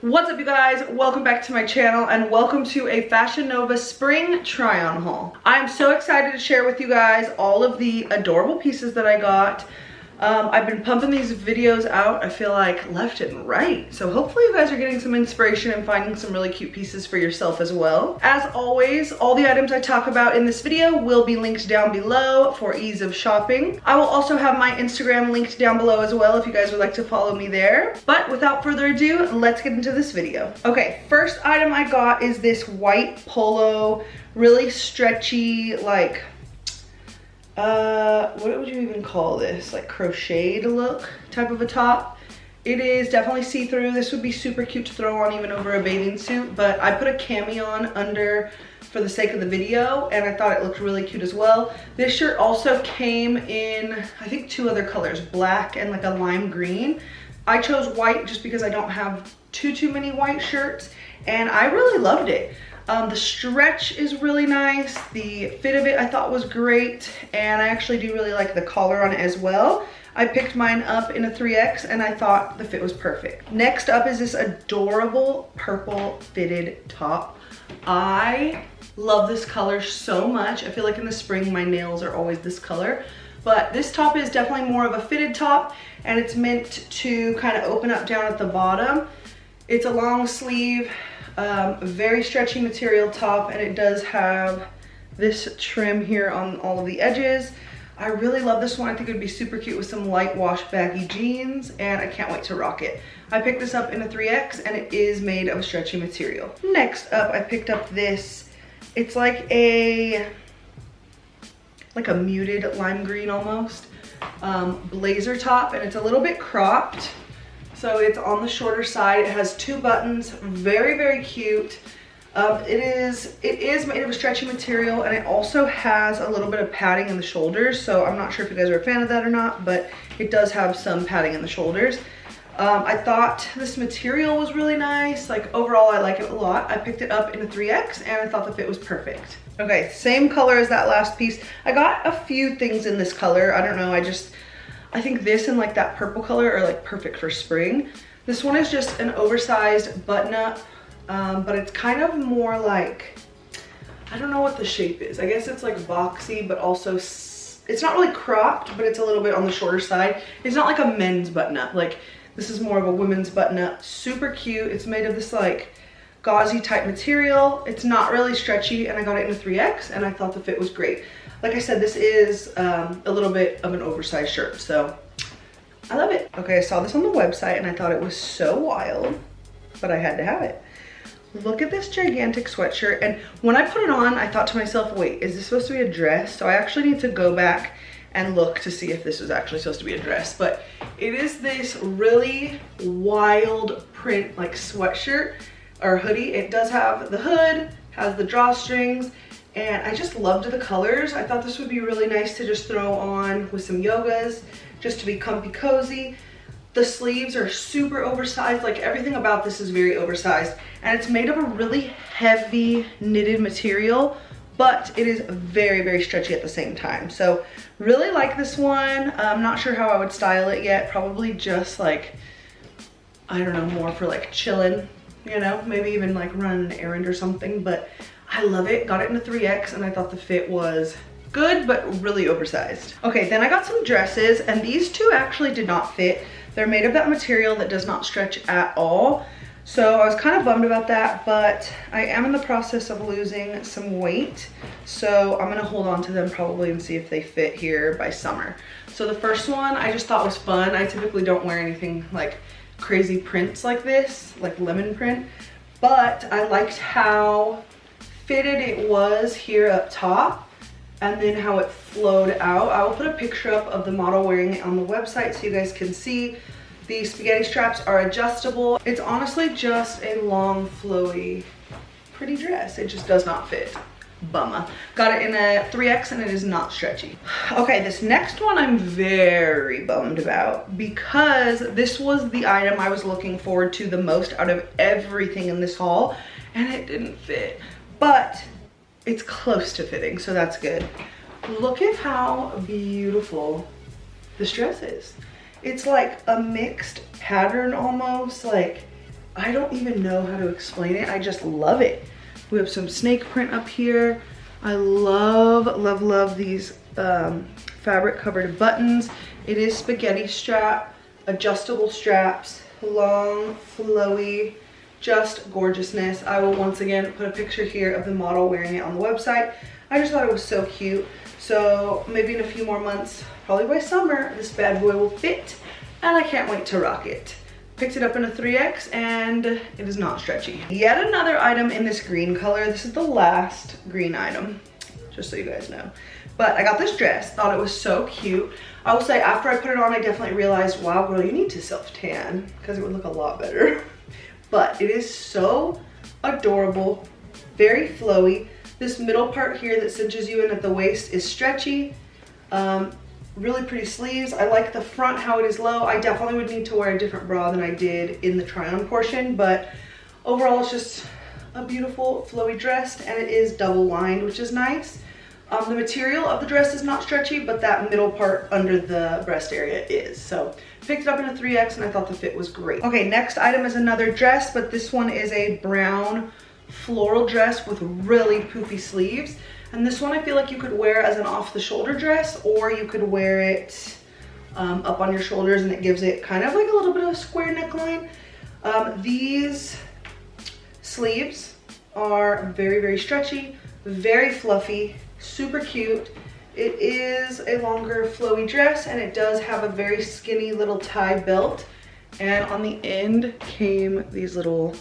What's up, you guys? Welcome back to my channel and welcome to a Fashion Nova spring try-on haul. I'm so excited to share with you guys all of the adorable pieces that I got. I've been pumping these videos out, I feel like, left and right. So hopefully you guys are getting some inspiration and finding some really cute pieces for yourself as well. As always, all the items I talk about in this video will be linked down below for ease of shopping. I will also have my Instagram linked down below as well if you guys would like to follow me there. But without further ado, let's get into this video. Okay, first item I got is this white polo, really stretchy, like, what would you even call this? Like crocheted look type of a top. It is definitely see-through. This would be super cute to throw on even over a bathing suit, but I put a cami on under for the sake of the video and I thought it looked really cute as well. This shirt also came in, I think, two other colors, black and like a lime green. I chose white just because I don't have too many white shirts and I really loved it. The stretch is really nice. The fit of it I thought was great. And I actually do really like the collar on it as well. I picked mine up in a 3X and I thought the fit was perfect. Next up is this adorable purple fitted top. I love this color so much. I feel like in the spring my nails are always this color. But this top is definitely more of a fitted top and it's meant to kind of open up down at the bottom. It's a long sleeve, very stretchy material top, and it does have this trim here on all of the edges. I really love this one. I think it would be super cute with some light wash baggy jeans, and I can't wait to rock it. I picked this up in a 3X and it is made of stretchy material. Next up, I picked up this. It's like a muted lime green almost, blazer top, and it's a little bit cropped. So it's on the shorter side. It has two buttons, very cute. It is made of a stretchy material and it also has a little bit of padding in the shoulders. So I'm not sure if you guys are a fan of that or not, but it does have some padding in the shoulders. I thought this material was really nice. Like overall, I like it a lot. I picked it up in a 3X and I thought the fit was perfect. Okay, same color as that last piece. I got a few things in this color. I don't know, I think this and like that purple color are like perfect for spring. This one is just an oversized button up, but it's kind of more like, I don't know what the shape is. I guess it's like boxy, but also it's not really cropped, but it's a little bit on the shorter side. It's not like a men's button up. Like this is more of a women's button up. Super cute. It's made of this like gauzy type material. It's not really stretchy and I got it in a 3X and I thought the fit was great. Like I said, this is a little bit of an oversized shirt, so I love it. Okay, I saw this on the website and I thought it was so wild, but I had to have it. Look at this gigantic sweatshirt, and when I put it on, I thought to myself, wait, is this supposed to be a dress? So I actually need to go back and look to see if this was actually supposed to be a dress, but it is this really wild print like sweatshirt or hoodie. It does have the hood, has the drawstrings, and I just loved the colors. I thought this would be really nice to just throw on with some yogas, just to be comfy cozy. The sleeves are super oversized. Like everything about this is very oversized, and it's made of a really heavy knitted material, but it is very stretchy at the same time. So really like this one. I'm not sure how I would style it yet. Probably just like, I don't know, more for like chilling, you know, maybe even like running an errand or something, but I love it. Got it in a 3X and I thought the fit was good, but really oversized. Okay, then I got some dresses, and these two actually did not fit. They're made of that material that does not stretch at all. So I was kind of bummed about that, but I am in the process of losing some weight. So I'm gonna hold on to them probably and see if they fit here by summer. So the first one I just thought was fun. I typically don't wear anything like crazy prints like this, like lemon print, but I liked how fitted it was here up top and then how it flowed out. I will put a picture up of the model wearing it on the website so you guys can see. The spaghetti straps are adjustable. It's honestly just a long, flowy, pretty dress. It just does not fit. Bummer. Got it in a 3X and it is not stretchy. Okay, this next one I'm very bummed about because this was the item I was looking forward to the most out of everything in this haul, and it didn't fit. But it's close to fitting, so that's good. Look at how beautiful this dress is. It's like a mixed pattern almost, like I don't even know how to explain it. I just love it. We have some snake print up here. I love, love, love these fabric covered buttons. It is spaghetti strap, adjustable straps, long, flowy, just gorgeousness. I will once again put a picture here of the model wearing it on the website. I just thought it was so cute. So maybe in a few more months, probably by summer, this bad boy will fit, and I can't wait to rock it. Picked it up in a 3X and it is not stretchy. Yet another item in this green color. This is the last green item, just so you guys know. But I got this dress, thought it was so cute. I will say after I put it on, I definitely realized, wow girl, you need to self-tan because it would look a lot better. But it is so adorable, very flowy. This middle part here that cinches you in at the waist is stretchy. Really pretty sleeves. I like the front, how it is low. I definitely would need to wear a different bra than I did in the try-on portion, but overall it's just a beautiful flowy dress, and it is double lined, which is nice. The material of the dress is not stretchy, but that middle part under the breast area is. So picked it up in a 3X and I thought the fit was great. Okay, next item is another dress, but this one is a brown floral dress with really poofy sleeves. And this one I feel like you could wear as an off-the-shoulder dress, or you could wear it up on your shoulders and it gives it kind of like a little bit of a square neckline. These sleeves are very, very stretchy, very fluffy, super cute. It is a longer flowy dress and it does have a very skinny little tie belt. And on the end came these little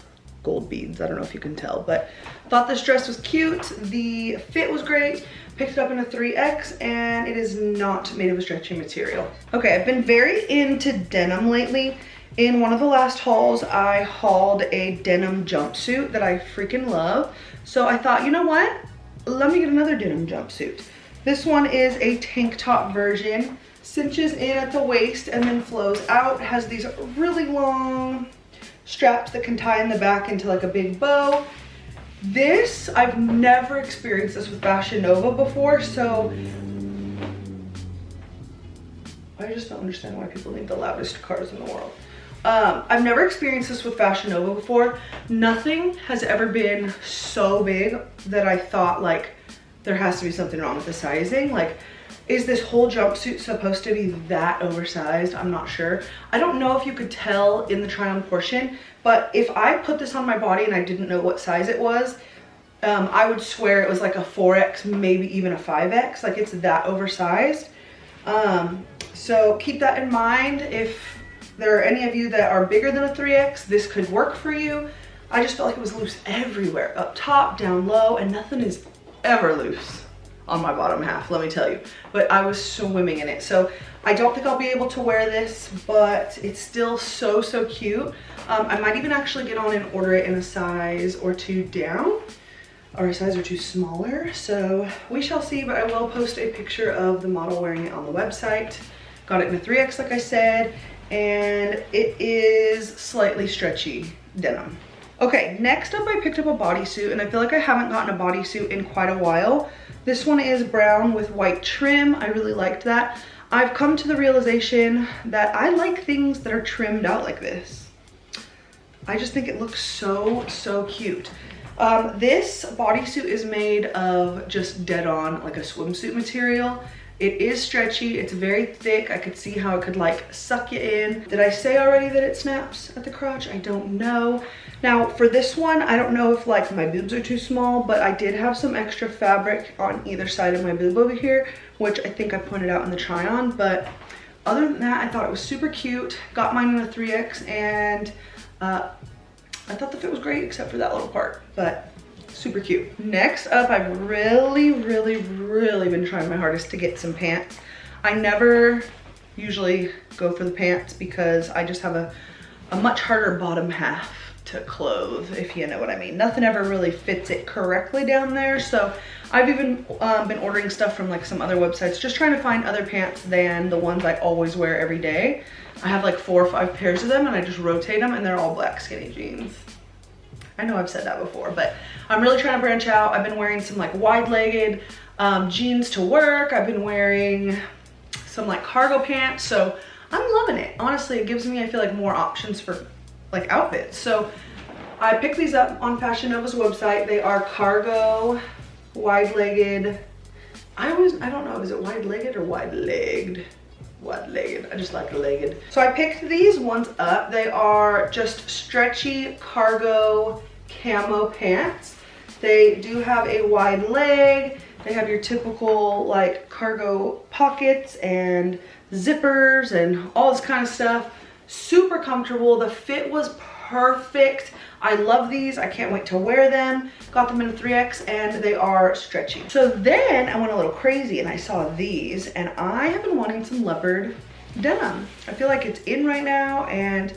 gold beads. I don't know if you can tell, but thought this dress was cute. The fit was great. Picked it up in a 3X and it is not made of a stretchy material. Okay, I've been very into denim lately. In one of the last hauls, I hauled a denim jumpsuit that I freaking love. So I thought, you know what? Let me get another denim jumpsuit. This one is a tank top version. Cinches in at the waist and then flows out. It has these really long straps that can tie in the back into like a big bow. This, I've never experienced this with Fashion Nova before, so I just don't understand why people need the loudest cars in the world. I've never experienced this with Fashion Nova before. Nothing has ever been so big that I thought like there has to be something wrong with the sizing. Like, is this whole jumpsuit supposed to be that oversized? I'm not sure. I don't know if you could tell in the try on portion, but if I put this on my body and I didn't know what size it was, I would swear it was like a 4X, maybe even a 5X. Like, it's that oversized. So keep that in mind. If there are any of you that are bigger than a 3X, this could work for you. I just felt like it was loose everywhere, up top, down low, and nothing is ever loose on my bottom half, let me tell you. But I was swimming in it. So I don't think I'll be able to wear this, but it's still so, so cute. I might even actually get on and order it in a size or two down, or a size or two smaller. So we shall see, but I will post a picture of the model wearing it on the website. Got it in a 3X, like I said, and it is slightly stretchy denim. Okay, next up I picked up a bodysuit, and I feel like I haven't gotten a bodysuit in quite a while. This one is brown with white trim. I really liked that. I've come to the realization that I like things that are trimmed out like this. I just think it looks so, so cute. This bodysuit is made of just dead on like a swimsuit material. It is stretchy, it's very thick. I could see how it could like suck you in. Did I say already that it snaps at the crotch? I don't know. Now for this one, I don't know if like my boobs are too small, but I did have some extra fabric on either side of my boob over here, which I think I pointed out in the try on. But other than that, I thought it was super cute. Got mine in a 3X, and I thought the fit was great except for that little part, but super cute. Next up, I've really been trying my hardest to get some pants. I never usually go for the pants because I just have a much harder bottom half to clothe, if you know what I mean. Nothing ever really fits it correctly down there. So I've even been ordering stuff from like some other websites, just trying to find other pants than the ones I always wear every day. I have like 4 or 5 pairs of them, and I just rotate them, and they're all black skinny jeans. I know I've said that before, but I'm really trying to branch out. I've been wearing some like wide-legged jeans to work. I've been wearing some like cargo pants. So I'm loving it. Honestly, it gives me, I feel like, more options for like outfits. So I picked these up on Fashion Nova's website. They are cargo, wide-legged. I don't know, is it wide-legged or wide-legged? Wide-legged, I just like the legged. So I picked these ones up. They are just stretchy cargo camo pants. They do have a wide leg. They have your typical like cargo pockets and zippers and all this kind of stuff. Super comfortable. The fit was perfect. I love these. I can't wait to wear them. Got them in a 3X and they are stretchy. So then I went a little crazy and I saw these, and I have been wanting some leopard denim. I feel like it's in right now, and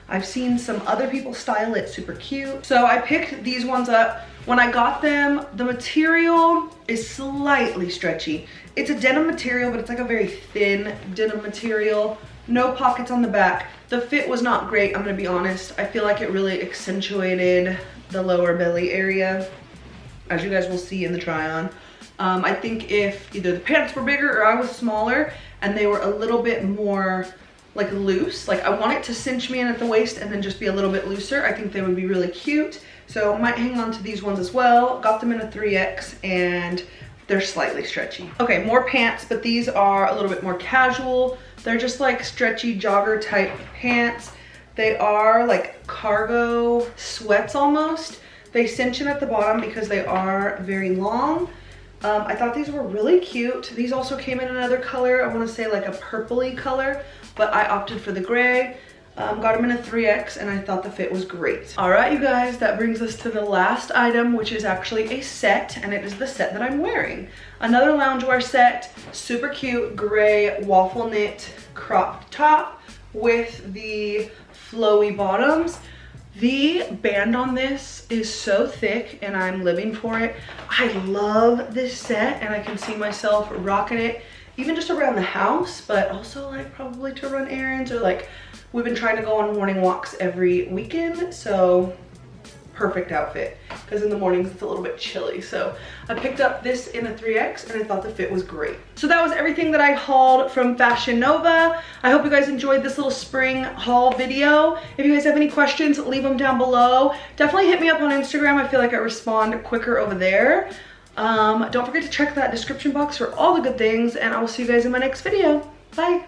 I've seen some other people style it super cute. So I picked these ones up. When I got them, the material is slightly stretchy. It's a denim material, but it's like a very thin denim material. No pockets on the back. The fit was not great, I'm gonna be honest. I feel like it really accentuated the lower belly area, as you guys will see in the try on. I think if either the pants were bigger or I was smaller and they were a little bit more like loose, like I want it to cinch me in at the waist and then just be a little bit looser, I think they would be really cute. So I might hang on to these ones as well. Got them in a 3X and they're slightly stretchy. Okay, more pants, but these are a little bit more casual. They're just like stretchy jogger type pants. They are like cargo sweats almost. They cinch in at the bottom because they are very long. I thought these were really cute. These also came in another color. I want to say like a purpley color, but I opted for the gray. Got them in a 3X and I thought the fit was great. All right, you guys, that brings us to the last item, which is actually a set, and it is the set that I'm wearing. Another loungewear set, super cute, gray waffle knit cropped top with the flowy bottoms. The band on this is so thick and I'm living for it. I love this set and I can see myself rocking it even just around the house, but also like probably to run errands, or like we've been trying to go on morning walks every weekend, so perfect outfit, because in the mornings it's a little bit chilly. So I picked up this in a 3X and I thought the fit was great. So that was everything that I hauled from Fashion Nova. I hope you guys enjoyed this little spring haul video. If you guys have any questions, leave them down below. Definitely hit me up on Instagram. I feel like I respond quicker over there. Don't forget to check that description box for all the good things, and I will see you guys in my next video. Bye.